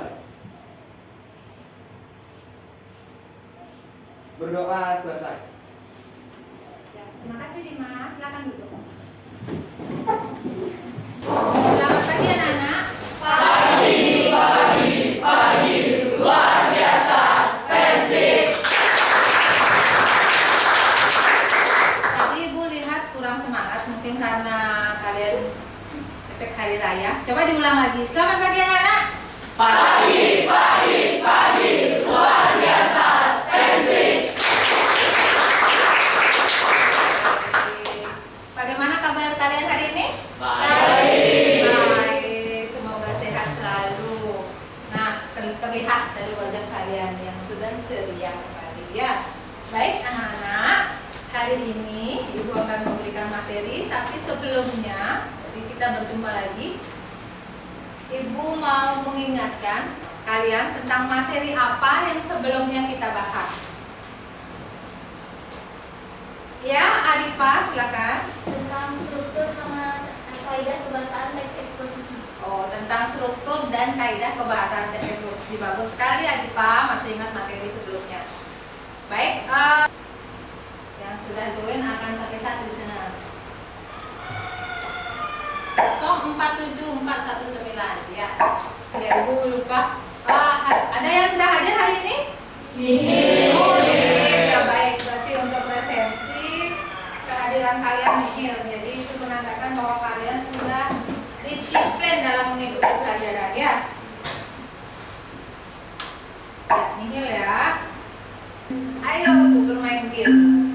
dimulai. Berdoa selesai. Ya, terima kasih Dimas, silakan duduk. Selamat pagi anak-anak. Pagi, luar biasa, spesifik. Tadi Ibu lihat kurang semangat, mungkin karena kalian efek hari raya. Coba diulang lagi. Selamat pagi anak-anak. Pagi, luar biasa, spesifik. Bagaimana kabar kalian hari ini? Baik. Baik, semoga sehat selalu. Nah, terlihat dari wajah kalian yang sudah ceria kembali ya. Baik anak-anak, hari ini Ibu akan memberikan materi, tapi sebelumnya, jadi kita berjumpa lagi. Ibu mau mengingatkan kalian tentang materi apa yang sebelumnya kita bahas. Ya, Arifa, silakan. Tentang struktur sama kaidah kebahasaan teks eksposisi. Oh, tentang struktur dan kaidah kebahasaan teks eksposisi. Bagus sekali Arifa, masih ingat materi sebelumnya. Baik, yang sudah join akan terlihat di sana. 047419 ya. Ya, Ibu lupa. Ada yang sudah hadir hari ini? Oh, ya baik. Berarti untuk presensi kehadiran kalian nihil. Jadi itu menandakan bahwa kalian sudah disiplin dalam mengikuti pelajaran ya. Ya, nihil ya. Ayo Bu bermain game.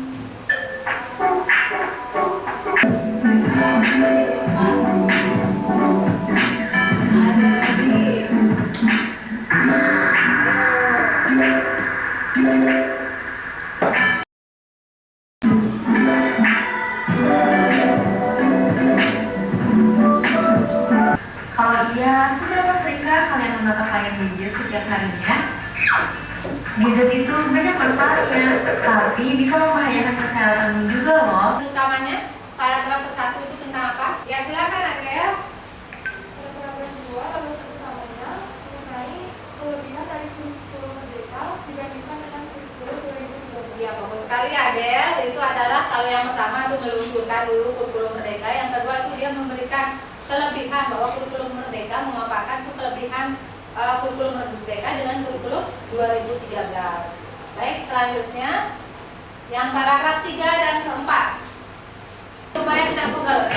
Ada lagi. Kalau iya, seberapa seringkah kalian menatap layar gadget setiap harinya? Gadget itu banyak manfaatnya, tapi bisa membahayakan kesehatanmu juga loh. Utamanya paragraf ke-1 itu tentang apa? Ya silakan Ariel. Paragraf 2 alasan utamanya mengenai kelebihan dari kurikulum merdeka dibandingkan dengan kurikulum 2013. Ya bagus sekali Adel. Itu adalah kalau yang pertama itu meluncurkan dulu kurikulum merdeka. Yang kedua itu dia memberikan kelebihan bahwa kurikulum merdeka memaparkan itu kelebihan kurikulum merdeka dengan kurikulum 2013. Baik, selanjutnya yang paragraf 3 dan keempat. Supaya tidak pegel.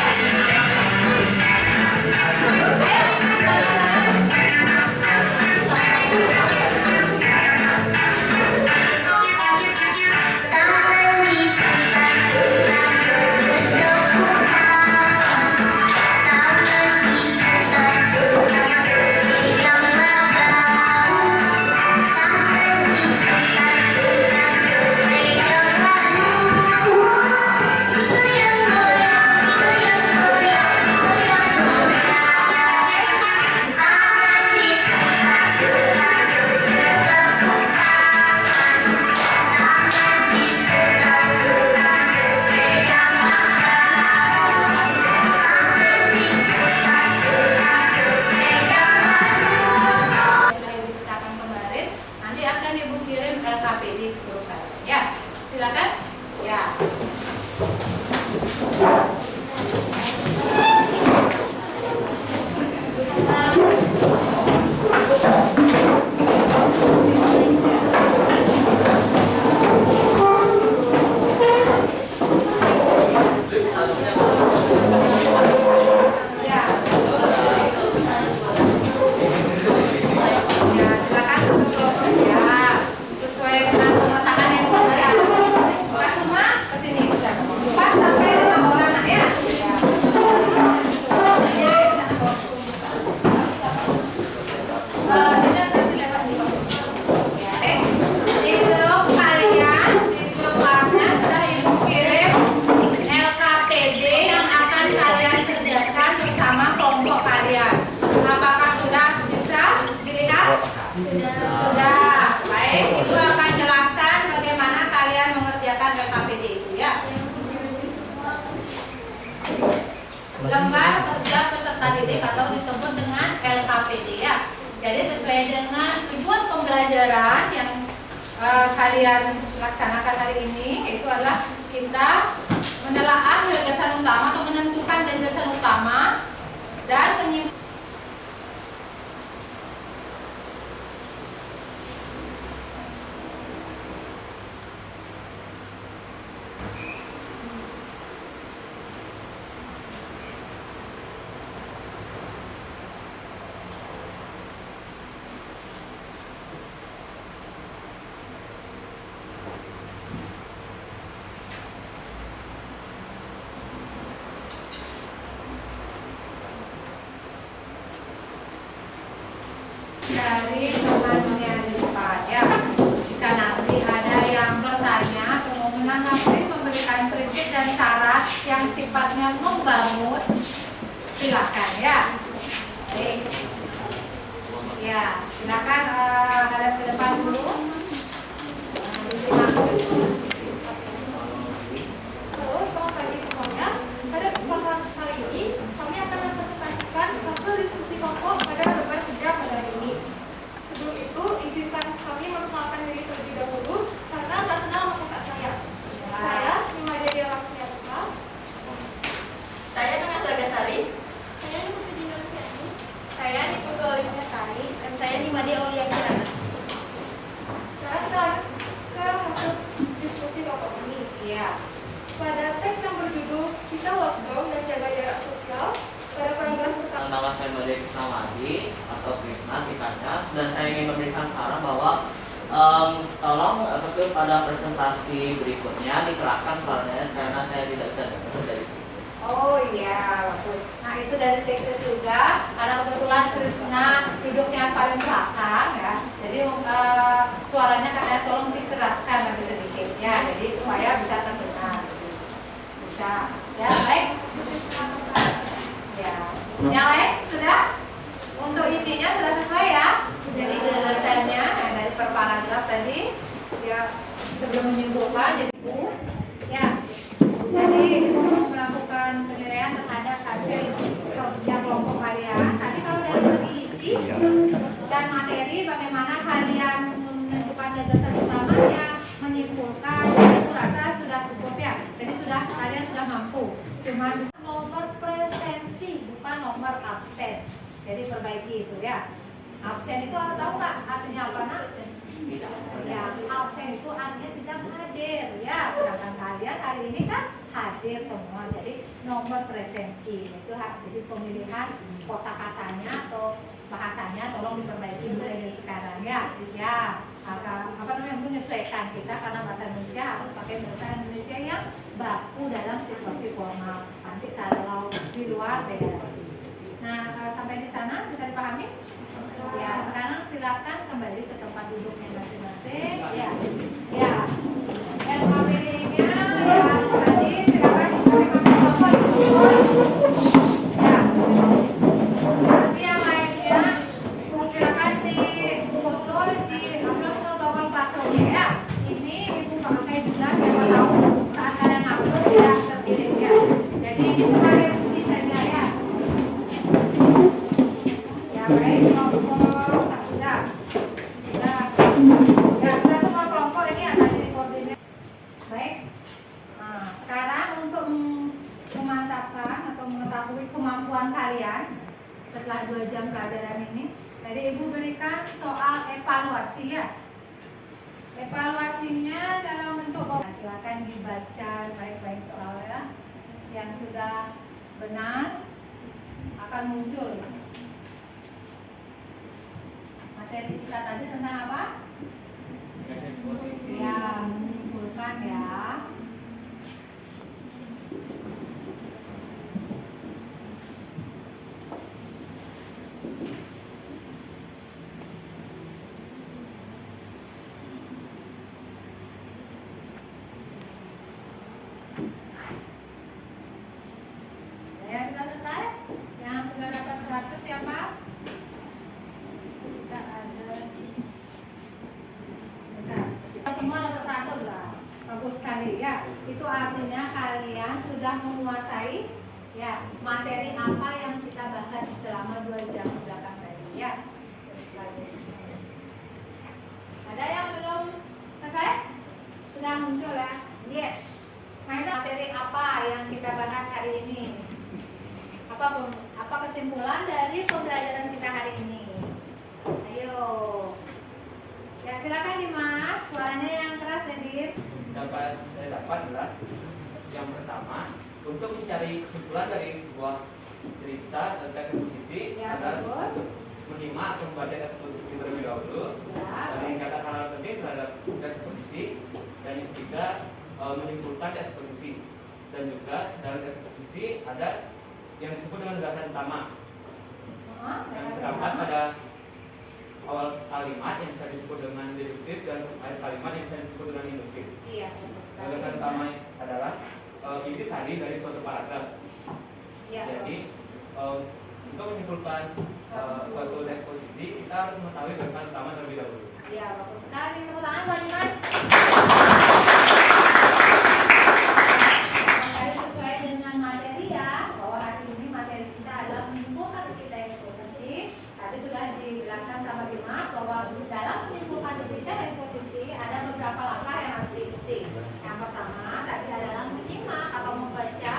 Silakan. Ya. Sudah. Baik, Ibu akan jelaskan bagaimana kalian mengerjakan LKPD itu ya. Lembar kerja peserta didik atau disebut dengan LKPD ya. Jadi sesuai dengan tujuan pembelajaran yang kalian laksanakan hari ini, yaitu adalah kita menelaah gagasan utama atau menentukan gagasan utama dan penyimpanan. Dari temannya di depan ya. Jika nanti ada yang bertanya atau mau menanggapi, memberikan kritik dan syarat yang sifatnya membangun, silakan ya. Baik. Ya, silakan hadap ke depan dulu. Disimak. Halo, selamat pagi semuanya. Pada kesempatan kali ini, kami akan mempresentasikan hasil diskusi kelompok pada debat kerja pada hari ini. Sebelum itu, izinkan kami memperkenalkan diri terlebih dahulu karena tak kenal maka tak sayang. Saya Nima Delia Laksmiarta. Saya Tengah Lagasari. Saya Niputu Dinurfiani. Saya Niputu Olimpasari. Dan saya Nimade Aulia Kirana. Sekarang kita lanjut ke hasil diskusi kelompok ini. Iya. Pada teks yang berjudul Kisah Lockdown dan Jaga Jarak Sosial, pada paragraf pertama. Nama saya Made Krisnawadi atau Krisna singkatnya, dan saya ingin memberikan saran bahwa tolong pada presentasi berikutnya dikerahkan suaranya karena saya tidak bisa dengar dari sini. Oh iya, betul. Nah itu dari teknis juga, karena kebetulan Krisna duduknya paling belakang ya. Jadi suaranya katanya tolong dikeraskan lagi sedikit ya, jadi supaya bisa terdengar. Bisa, ya baik. Ya, yang lain sudah? Untuk isinya sudah sesuai ya. Jadi gagasannya dari per paragraf tadi ya, sebelum menyimpulkan di situ ya. Jadi mau melakukan penilaian terhadap hasil kerja kelompok kalian. Tadi kalau dari segi isi dan materi, bagaimana kalian menentukan gagasan utamanya, menyimpulkan, aku rasa sudah cukup ya. Jadi kalian sudah mampu. Cuma nomor presensi bukan nomor absen. Jadi perbaiki itu ya. Absen itu tahu nggak artinya apa nak? Ya, absen itu artinya tidak hadir ya. Sedangkan kalian hari ini kan hadir semua. Jadi nomor presensi itu jadi pemilihan kosakatanya atau bahasanya tolong diperbaiki dari sekarang ya. Ya, apa namanya menyesuaikan kita karena bahasa Indonesia harus pakai bahasa Indonesia yang baku dalam situasi formal. Nanti kalau di luar beda lagi. Nah, sampai di sana bisa dipahami? Ya, sekarang silakan kembali ke tempat duduknya masing-masing. Ya, ya. Dan materinya ya tadi silakan masing-masing kelompok duduk. Ya. Nanti yang lainnya silakan di foto di upload ke Google Classroom ya. Ini ibu pakai juga siapa tahu saat kalian upload tidak terkirim ya. Jadi ini sebagai bukti saja ya. Ya baik, kelompok sudah. Ya sudah semua kelompok ini ada di koordinat. Baik. Nah, sekarang untuk memantapkan atau mengetahui kemampuan kalian setelah 2 jam pelajaran ini, tadi ibu berikan soal evaluasi ya. Evaluasinya dalam bentuk silakan dibaca baik-baik soalnya. Yang sudah benar akan muncul. Materi kita tadi tentang apa? Ya, menyimpulkan ya. Saya sudah selesai. Yang sudah dapat 100 siapa? Kita ada. Kita semua dapat 100 lah. Bagus sekali ya. Itu artinya kalian sudah menguasai ya materi apa yang kita bahas selama 2 jam belakang tadi ya. saya dapat adalah yang pertama, untuk mencari kesimpulan dari sebuah cerita tentang eksposisi Ya, adalah bagus. menyimak atau membaca eksposisi terlebih dahulu Ya, dan mengingatkan hal penting terhadap eksposisi, dan yang ketiga menyimpulkan eksposisi, dan juga dalam eksposisi ada yang disebut dengan gagasan utama. Yang terdapat pada awal kalimat yang bisa disebut dengan deduktif dan akhir kalimat yang bisa disebut dengan induktif. Iya. Gagasan utama adalah intisari dari suatu paragraf. Iya. Jadi untuk menyimpulkan suatu eksposisi kita harus mengetahui gagasan utama terlebih dahulu. Iya, bagus sekali. Tepuk tangan buat Dimas. Tadi sesuai dengan materi ya, bahwa hari ini materi kita adalah menyimpulkan cerita eksposisi. Tadi sudah dijelaskan sama Dimas bahwa dalam menyimpulkan cerita eksposisi ada beberapa langkah yang harus diikuti. Yang pertama tadi adalah menyimak atau membaca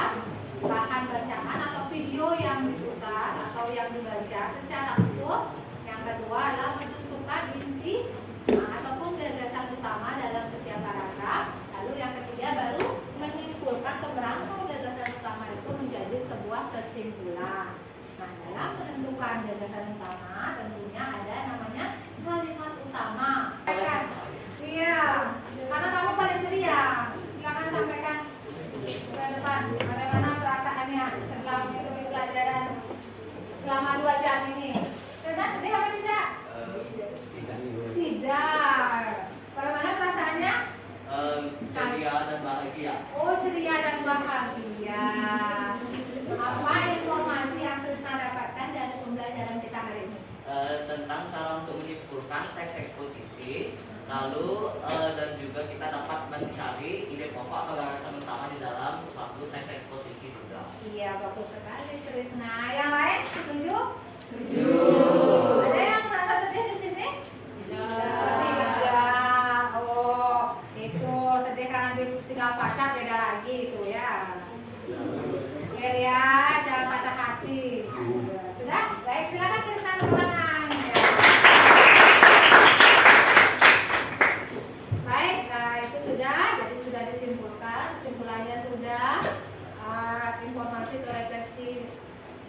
bahan bacaan atau video yang diputar atau yang dibaca secara utuh. Yang kedua adalah menentukan inti ataupun gagasan utama dalam setiap paragraf. Lalu yang ketiga baru menyimpulkan keberangkatan gagasan utama itu menjadi sebuah kesimpulan. Nah, dalam menentukan gagasan utama tentunya ada namanya kalimat utama. Iya, karena kamu paling ceria. Silakan sampaikan ke depan bagaimana perasaannya setelah mengikuti pelajaran selama 2 jam ini. Rena sedih apa tidak? Tidak. Bagaimana perasaannya? Ceria dan bahagia. Oh, ceria dan bahagia. Apa informasi yang Krisna dapatkan dari pembelajaran kita hari ini? Tentang cara untuk menyimpulkan teks eksposisi, lalu dan juga kita dapat mencari ide pokok atau gagasan utama di dalam suatu teks eksposisi juga. Iya, bagus sekali Krisna. Yang lain setuju? Setuju. Ada yang merasa sedih di sini? Tidak. Oh, itu sedih karena ditinggal pacar beda lagi itu ya. Biar ya, jangan patah hati. Sudah? Baik, silakan Krisna teman-teman. Baik, nah itu sudah, jadi sudah disimpulkan, kesimpulannya sudah, informasi atau refleksi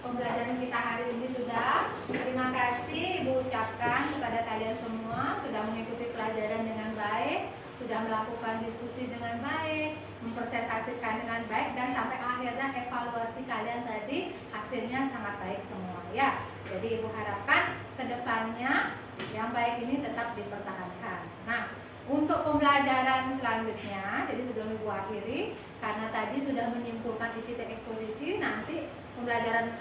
pembelajaran kita hari ini sudah. Terima kasih Ibu ucapkan kepada kalian semua sudah mengikuti pelajaran dengan baik, sudah melakukan diskusi dengan baik, mempresentasikan dengan baik, dan sampai akhirnya evaluasi kalian tadi hasilnya sangat baik semua ya. Jadi Ibu harapkan kedepannya yang baik ini tetap dipertahankan. Nah, untuk pembelajaran selanjutnya, jadi sebelum Ibu akhiri, karena tadi sudah menyimpulkan isi teks eksposisi, nanti pembelajaran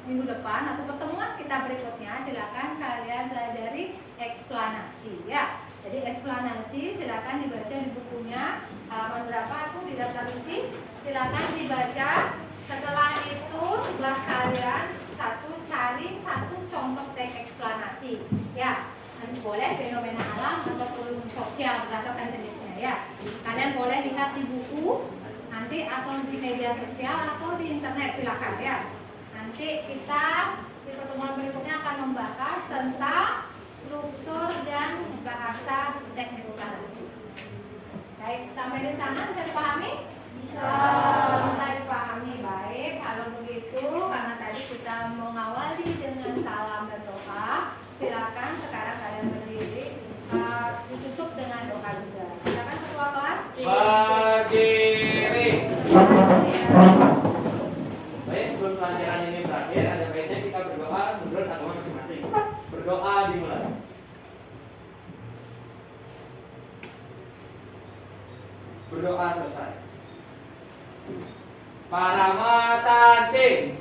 minggu depan atau pertemuan kita berikutnya silakan kalian pelajari eksplanasi ya. Jadi eksplanasi silakan dibaca di bukunya halaman berapa aku di daftar isi, silakan dibaca. Setelah itu tugas kalian cari satu contoh teks eksplanasi ya. Boleh fenomena alam ataupun sosial berdasarkan jenisnya ya. Kalian boleh lihat di buku nanti atau di media sosial atau di internet, silakan ya. Nanti kita di pertemuan berikutnya akan membahas tentang struktur dan bahasa teks eksplanasi. Baik, sampai di sana bisa dipahami? Bisa dipahami. Baik, kalau begitu karena tadi kita mengawali dengan salam dan doa, silakan sekarang kalian berdiri, ditutup dengan doa juga. Silakan ketua kelas. Berdiri. Baik, sebelum pelajaran ini berakhir, ada baiknya kita berdoa menurut agama masing-masing. Berdoa dimulai. Berdoa selesai. Parama Santi.